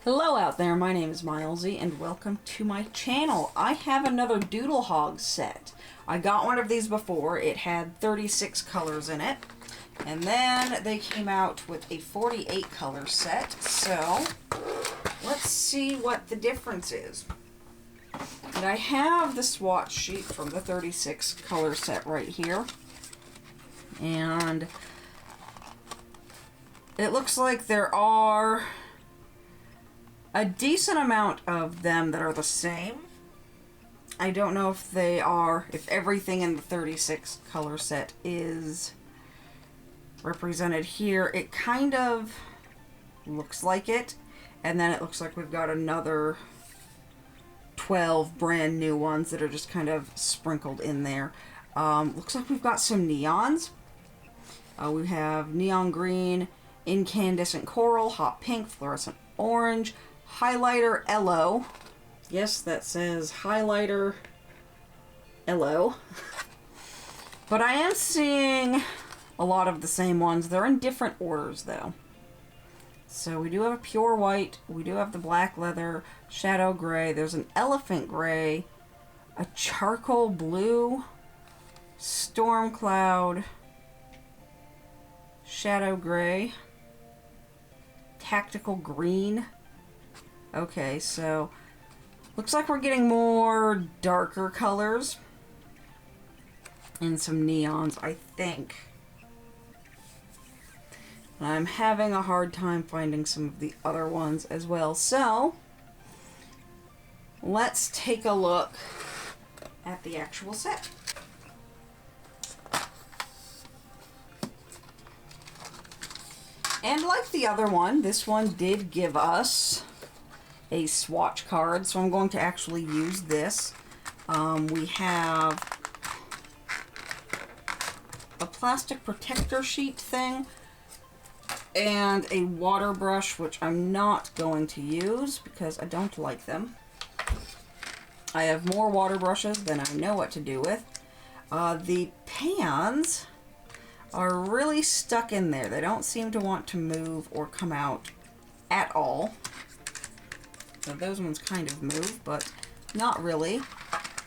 Hello out there, my name is Milesy and welcome to my channel. I have another Doodle Hog set. I got one of these before. It had 36 colors in it. And then they came out with a 48 color set. So let's see what the difference is. And I have the swatch sheet from the 36 color set right here. And it looks like there are a decent amount of them that are the same. I don't know if they are, if everything in the 36 color set is represented here. It kind of looks like it, and then it looks like we've got another 12 brand new ones that are just kind of sprinkled in there. Looks like we've got some neons. We have neon green, incandescent coral, hot pink, fluorescent orange, highlighter yellow. Yes, that says highlighter yellow. But I am seeing a lot of the same ones. They're in different orders though. So we do have a pure white, we do have the black leather, shadow gray, there's an elephant gray, a charcoal blue, storm cloud, shadow gray, tactical green. Okay, so looks like we're getting more darker colors and some neons, I think. And I'm having a hard time finding some of the other ones as well. So let's take a look at the actual set. And like the other one, this one did give us a swatch card, so I'm going to actually use this. We have a plastic protector sheet thing and a water brush, which I'm not going to use because I don't like them. I have more water brushes than I know what to do with. The pans are really stuck in there. They don't seem to want to move or come out at all. So those ones kind of move, but not really.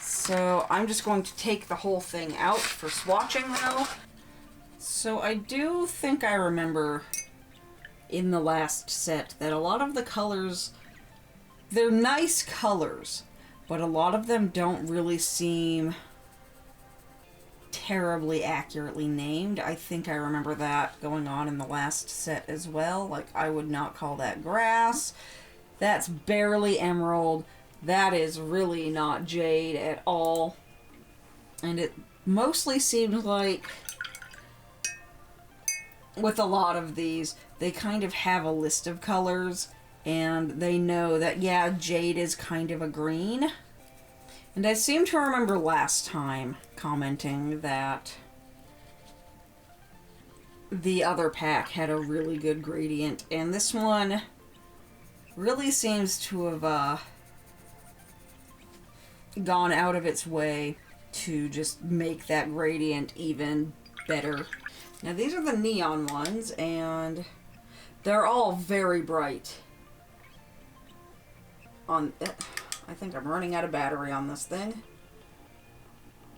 So I'm just going to take the whole thing out for swatching though. So I do think I remember in the last set that a lot of the colors, they're nice colors, but a lot of them don't really seem terribly accurately named. I think I remember that going on in the last set as well. Like, I would not call that grass. That's barely emerald. That is really not jade at all. And it mostly seems like with a lot of these, they kind of have a list of colors and they know that, yeah, jade is kind of a green. And I seem to remember last time commenting that the other pack had a really good gradient, and this one really seems to have gone out of its way to just make that gradient even better. Now these are the neon ones, and they're all very bright. I think I'm running out of battery on this thing.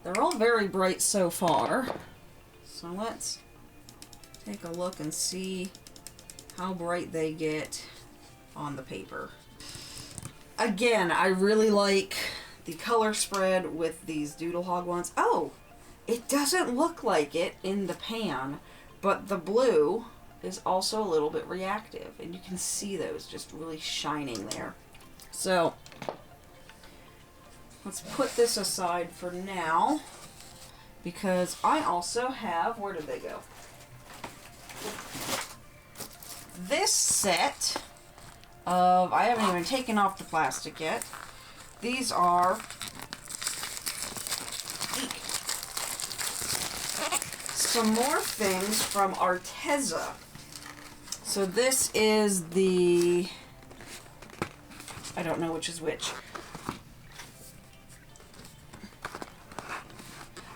They're all very bright so far. So let's take a look and see how bright they get on the paper. Again, I really like the color spread with these Doodle Hog ones. Oh, it doesn't look like it in the pan, but the blue is also a little bit reactive, and you can see those just really shining there. So let's put this aside for now, because I also have, where did they go? This set of, I haven't even taken off the plastic yet. These are some more things from Arteza. So this is the, I don't know which is which.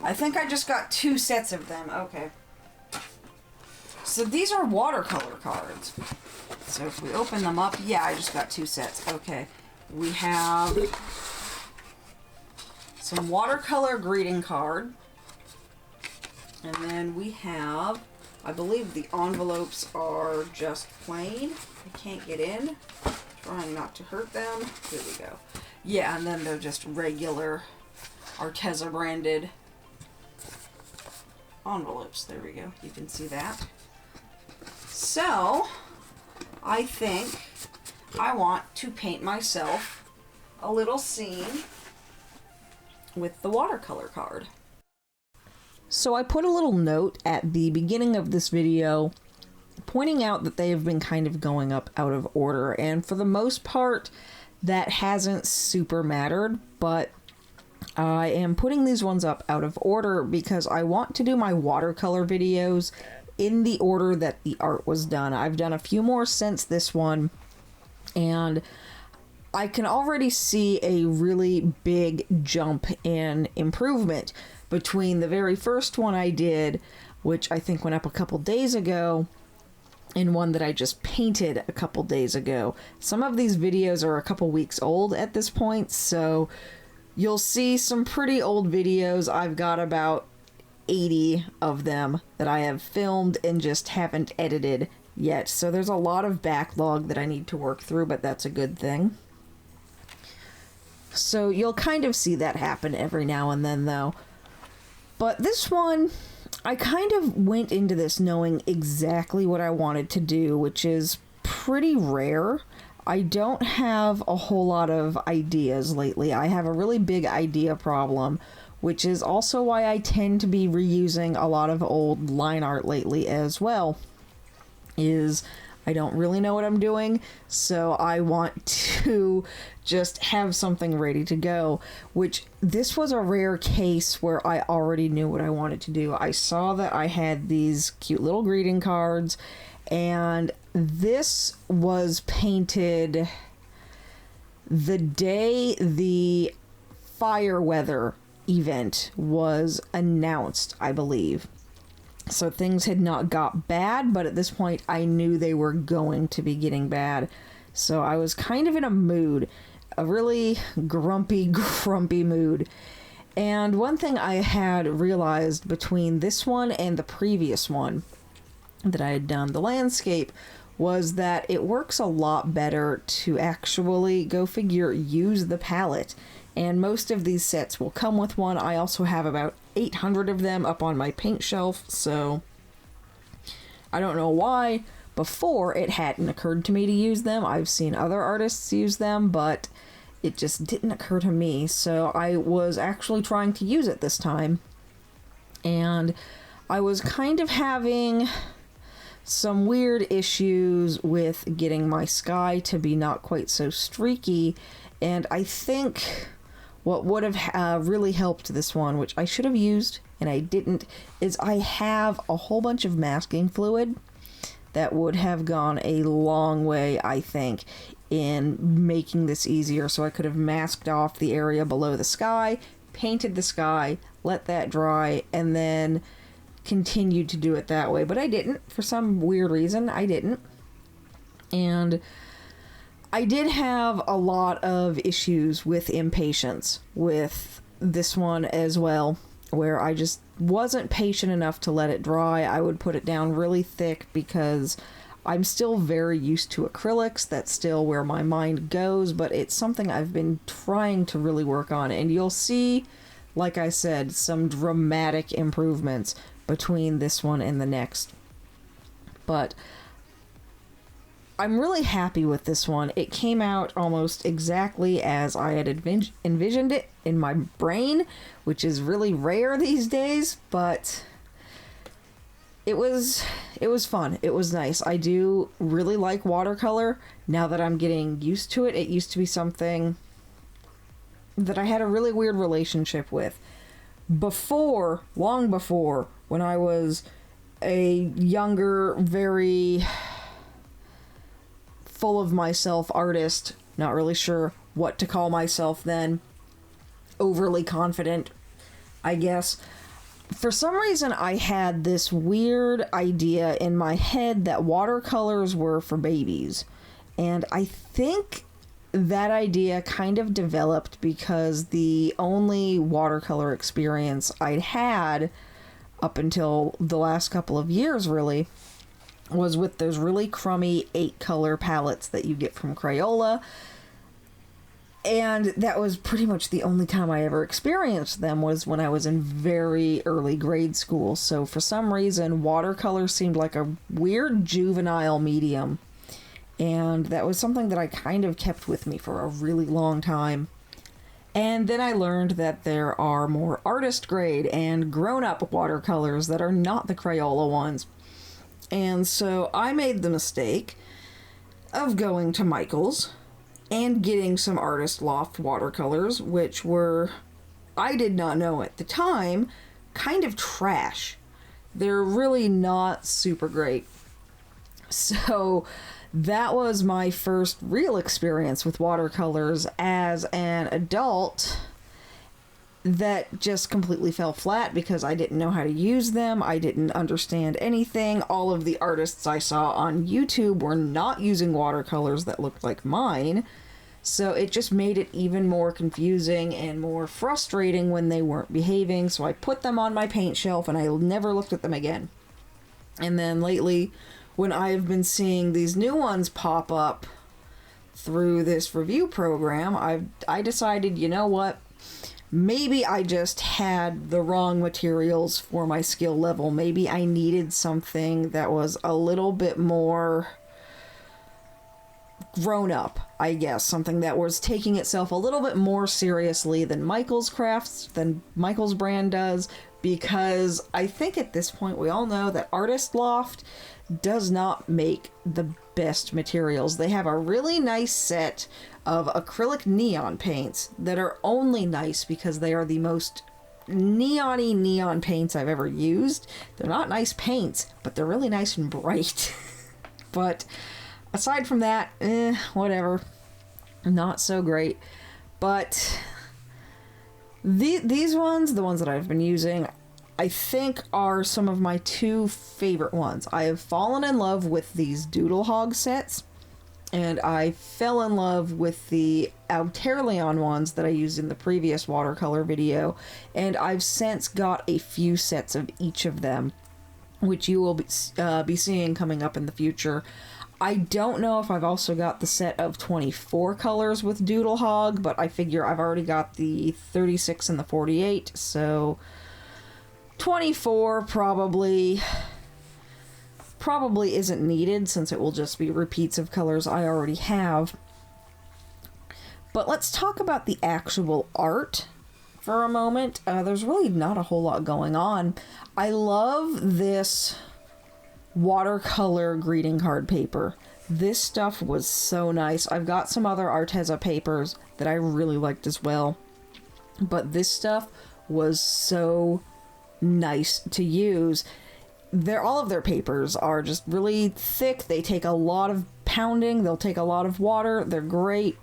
I think I just got 2 sets of them. Okay. So these are watercolor cards. So if we open them up, yeah, I just got 2 sets. Okay, we have some watercolor greeting card. And then we have, I believe the envelopes are just plain. I can't get in. Trying not to hurt them. Here we go. Yeah, and then they're just regular Arteza branded envelopes. There we go. You can see that. So, I think I want to paint myself a little scene with the watercolor card. So I put a little note at the beginning of this video pointing out that they have been kind of going up out of order, and for the most part that hasn't super mattered, but I am putting these ones up out of order because I want to do my watercolor videos in the order that the art was done. I've done a few more since this one, and I can already see a really big jump in improvement between the very first one I did, which I think went up a couple days ago, and one that I just painted a couple days ago. Some of these videos are a couple weeks old at this point, so you'll see some pretty old videos. I've got about 80 of them that I have filmed and just haven't edited yet. So there's a lot of backlog that I need to work through, but that's a good thing. So you'll kind of see that happen every now and then though. But this one, I kind of went into this knowing exactly what I wanted to do, which is pretty rare. I don't have a whole lot of ideas lately. I have a really big idea problem, which is also why I tend to be reusing a lot of old line art lately as well. Is I don't really know what I'm doing, so I want to just have something ready to go, which this was a rare case where I already knew what I wanted to do. I saw that I had these cute little greeting cards, and this was painted the day the fire weather event was announced, I believe. So things had not got bad, but at this point I knew they were going to be getting bad. So I was kind of in a mood, a really grumpy mood. And one thing I had realized between this one and the previous one that I had done, the landscape, was that it works a lot better to actually, go figure, use the palette. And most of these sets will come with one. I also have about 800 of them up on my paint shelf, so I don't know why before it hadn't occurred to me to use them. I've seen other artists use them, but it just didn't occur to me, so I was actually trying to use it this time. And I was kind of having some weird issues with getting my sky to be not quite so streaky, and I think what would have really helped this one, which I should have used and I didn't, is I have a whole bunch of masking fluid that would have gone a long way, I think, in making this easier. So I could have masked off the area below the sky, painted the sky, let that dry, and then continued to do it that way. But I didn't. For some weird reason, I didn't. And I did have a lot of issues with impatience with this one as well, where I just wasn't patient enough to let it dry. I would put it down really thick because I'm still very used to acrylics. That's still where my mind goes, but it's something I've been trying to really work on. And you'll see, like I said, some dramatic improvements between this one and the next. But I'm really happy with this one. It came out almost exactly as I had envisioned it in my brain, which is really rare these days, but it was fun. It was nice. I do really like watercolor now that I'm getting used to it. It used to be something that I had a really weird relationship with. Before, long before, when I was a younger, very full of myself artist, not really sure what to call myself then, overly confident, I guess. For some reason, I had this weird idea in my head that watercolors were for babies. And I think that idea kind of developed because the only watercolor experience I'd had up until the last couple of years, really, was with those really crummy 8-color palettes that you get from Crayola. And that was pretty much the only time I ever experienced them, was when I was in very early grade school. So for some reason, watercolor seemed like a weird juvenile medium. And that was something that I kind of kept with me for a really long time. And then I learned that there are more artist grade and grown-up watercolors that are not the Crayola ones. And so I made the mistake of going to Michael's and getting some Artist Loft watercolors, which were, I did not know at the time, kind of trash. They're really not super great. So that was my first real experience with watercolors as an adult that just completely fell flat because I didn't know how to use them. I didn't understand anything. All of the artists I saw on YouTube were not using watercolors that looked like mine. So it just made it even more confusing and more frustrating when they weren't behaving. So I put them on my paint shelf and I never looked at them again. And then lately, when I've been seeing these new ones pop up through this review program, I decided, you know what? Maybe I just had the wrong materials for my skill level. Maybe I needed something that was a little bit more grown up, I guess. Something that was taking itself a little bit more seriously than Michael's Crafts, than Michael's brand does. Because I think at this point we all know that Artist Loft does not make the best materials. They have a really nice set of acrylic neon paints that are only nice because they are the most neon-y neon paints I've ever used. They're not nice paints, but they're really nice and bright. But aside from that, whatever. Not so great. But these ones, the ones that I've been using, I think are some of my two favorite ones. I have fallen in love with these Doodle Hog sets, and I fell in love with the Auterleon ones that I used in the previous watercolor video, and I've since got a few sets of each of them, which you will be seeing coming up in the future. I don't know if I've also got the set of 24 colors with Doodle Hog, but I figure I've already got the 36 and the 48, so 24 probably isn't needed since it will just be repeats of colors I already have. But let's talk about the actual art for a moment. There's really not a whole lot going on. I love this watercolor greeting card paper. This stuff was so nice. I've got some other Arteza papers that I really liked as well, but this stuff was so nice to use. All of their papers are just really thick. They take a lot of pounding. They'll take a lot of water. They're great.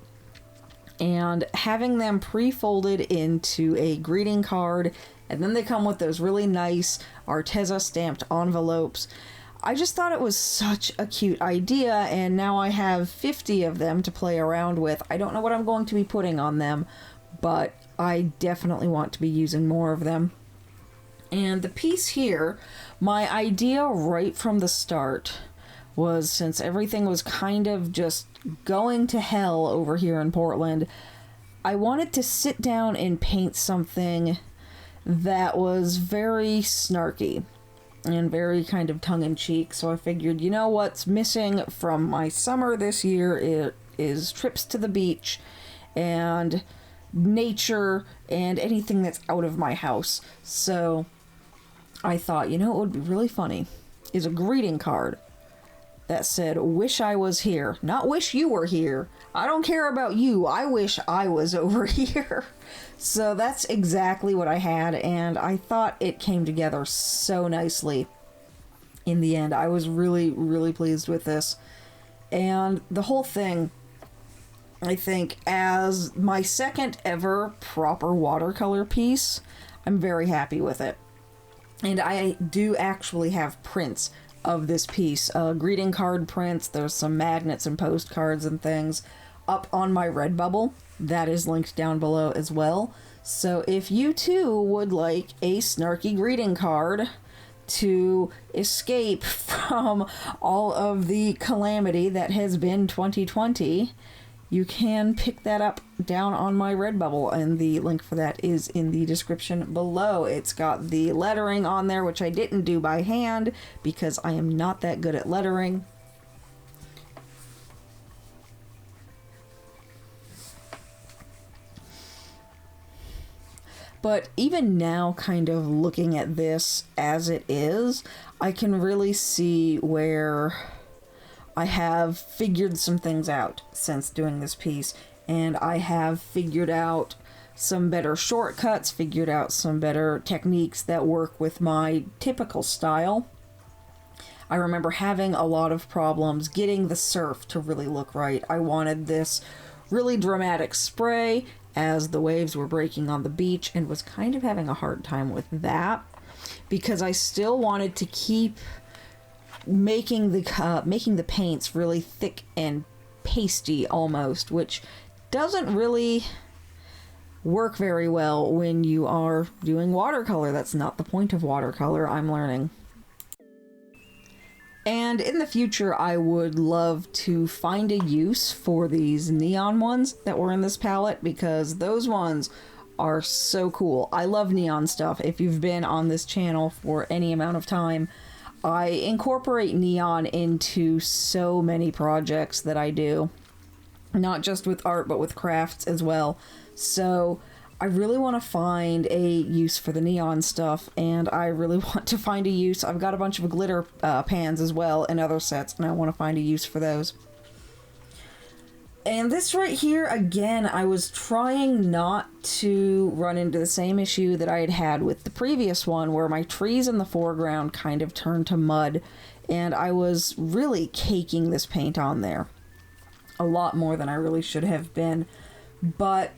And having them pre-folded into a greeting card, and then they come with those really nice Arteza stamped envelopes. I just thought it was such a cute idea, and now I have 50 of them to play around with. I don't know what I'm going to be putting on them, but I definitely want to be using more of them. And the piece here, my idea right from the start was, since everything was kind of just going to hell over here in Portland, I wanted to sit down and paint something that was very snarky and very kind of tongue-in-cheek. So I figured, you know what's missing from my summer this year is trips to the beach and nature and anything that's out of my house. So I thought, you know what would be really funny is a greeting card that said, "Wish I was here." Not "wish you were here." I don't care about you. I wish I was over here. So that's exactly what I had, and I thought it came together so nicely in the end. I was really, really pleased with this. And the whole thing, I think, as my second ever proper watercolor piece, I'm very happy with it. And I do actually have prints of this piece, greeting card prints. There's some magnets and postcards and things up on my Redbubble. That is linked down below as well. So if you too would like a snarky greeting card to escape from all of the calamity that has been 2020, you can pick that up down on my Redbubble, and the link for that is in the description below. It's got the lettering on there, which I didn't do by hand because I am not that good at lettering. But even now, kind of looking at this as it is, I can really see where I have figured some things out since doing this piece. And I have figured out some better shortcuts, figured out some better techniques that work with my typical style. I remember having a lot of problems getting the surf to really look right. I wanted this really dramatic spray as the waves were breaking on the beach, and was kind of having a hard time with that because I still wanted to keep making the paints really thick and pasty almost, which doesn't really work very well when you are doing watercolor. That's not the point of watercolor, I'm learning. And in the future, I would love to find a use for these neon ones that were in this palette, because those ones are so cool. I love neon stuff. If you've been on this channel for any amount of time, I incorporate neon into so many projects that I do. Not just with art, but with crafts as well. So I really want to find a use for the neon stuff, and I really want to find a use. I've got a bunch of glitter pans as well in other sets, and I want to find a use for those. And this right here, again, I was trying not to run into the same issue that I had had with the previous one, where my trees in the foreground kind of turned to mud, and I was really caking this paint on there. A lot more than I really should have been. But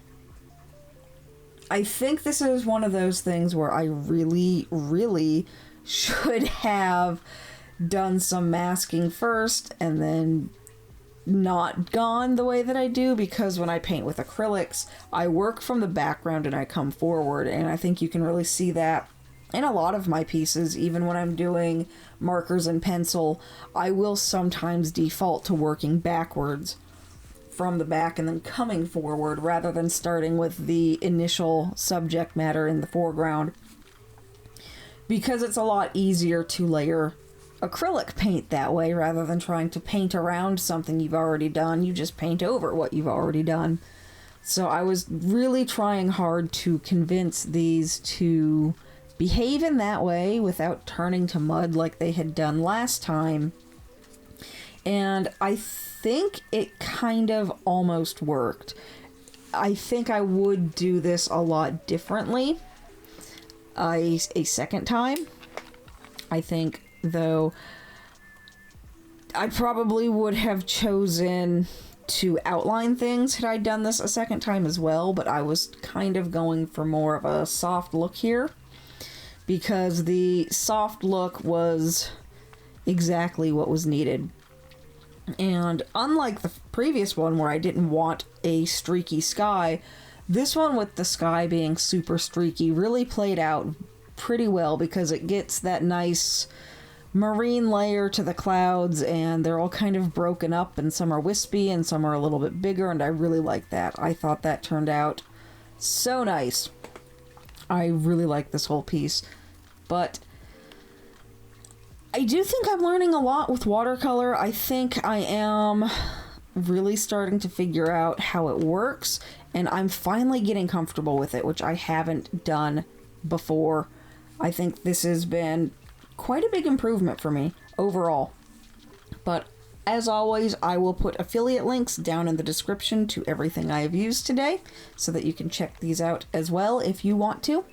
I think this is one of those things where I really, really should have done some masking first and then not gone the way that I do, because when I paint with acrylics, I work from the background and I come forward, and I think you can really see that in a lot of my pieces. Even when I'm doing markers and pencil, I will sometimes default to working backwards from the back and then coming forward, rather than starting with the initial subject matter in the foreground, because it's a lot easier to layer acrylic paint that way rather than trying to paint around something you've already done. You just paint over what you've already done. So I was really trying hard to convince these to behave in that way without turning to mud like they had done last time. And I think it kind of almost worked. I think I would do this a lot differently a second time. I think, though, I probably would have chosen to outline things had I done this a second time as well, but I was kind of going for more of a soft look here, because the soft look was exactly what was needed. And unlike the previous one where I didn't want a streaky sky, this one with the sky being super streaky really played out pretty well, because it gets that nice marine layer to the clouds, and they're all kind of broken up, and some are wispy and some are a little bit bigger, and I really like that. I thought that turned out so nice. I really like this whole piece. But I do think I'm learning a lot with watercolor. I think I am really starting to figure out how it works, and I'm finally getting comfortable with it, which I haven't done before. I think this has been quite a big improvement for me overall. But as always, I will put affiliate links down in the description to everything I have used today, so that you can check these out as well if you want to.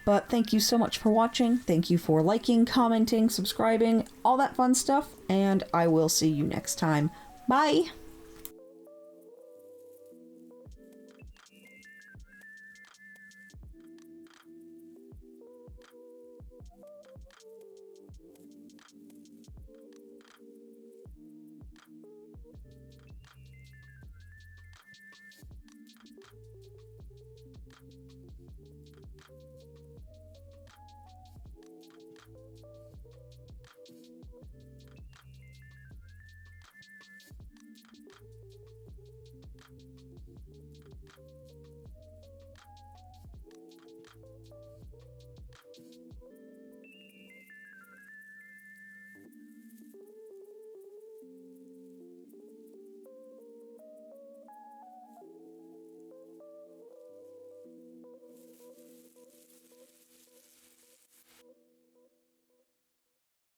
But thank you so much for watching. Thank you for liking, commenting, subscribing, all that fun stuff, and I will see you next time. Bye!